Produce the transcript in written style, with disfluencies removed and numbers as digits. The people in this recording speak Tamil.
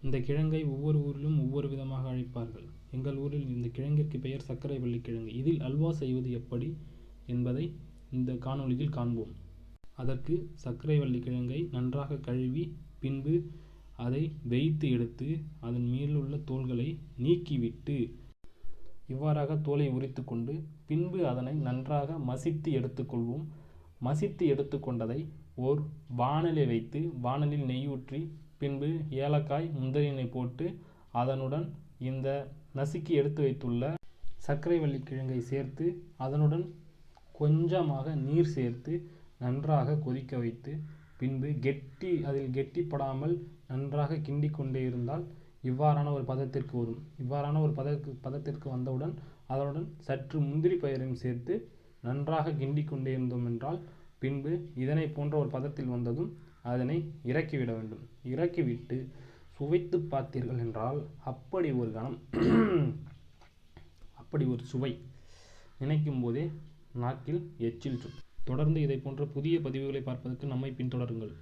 இந்த கிழங்கை ஒவ்வொரு ஊரிலும் ஒவ்வொரு விதமாக அழைப்பார்கள். எங்கள் ஊரில் இந்த கிழங்கிற்கு பெயர் சர்க்கரை வள்ளி கிழங்கு. இதில் அல்வா செய்வது எப்படி என்பதை இந்த காணொளியில் காண்போம். அதற்கு சர்க்கரை வள்ளி கிழங்கை நன்றாக கழுவி பின்பு அதை வைத்து எடுத்து அதன் மேலுள்ள தோல்களை நீக்கிவிட்டு இவ்வாறாக தோலை உரித்து கொண்டு பின்பு அதனை நன்றாக மசித்து எடுத்துக்கொள்வோம். மசித்து எடுத்துக்கொண்டதை ஓர் வாணலை வைத்து வாணலில் நெய் ஊற்றி பின்பு ஏலக்காய் முந்திரியினை போட்டு அதனுடன் இந்த நசுக்கி எடுத்து வைத்துள்ள சர்க்கரை வள்ளி கிழங்கை சேர்த்து அதனுடன் கொஞ்சமாக நீர் சேர்த்து நன்றாக கொதிக்க வைத்து பின்பு அதில் கெட்டிப்படாமல் நன்றாக கிண்டி கொண்டே இருந்தால் இவ்வாறான ஒரு பதத்திற்கு வரும். இவ்வாறான ஒரு பதத்திற்கு வந்தவுடன் அதனுடன் சற்று முந்திரி பயிரையும் சேர்த்து நன்றாக கிண்டி கொண்டே இருந்தோம் என்றால் பின்பு இதனை போன்ற ஒரு பதத்தில் வந்ததும் அதனை இறக்கிவிட வேண்டும். இறக்கிவிட்டு சுவைத்து பார்த்தீர்கள் என்றால் அப்படி ஒரு கணம் அப்படி ஒரு சுவை, நினைக்கும் போதே நாக்கில் எச்சில் சுடும். தொடர்ந்து இதை போன்ற புதிய பதிவுகளை பார்ப்பதற்கு நம்மை பின்தொடருங்கள்.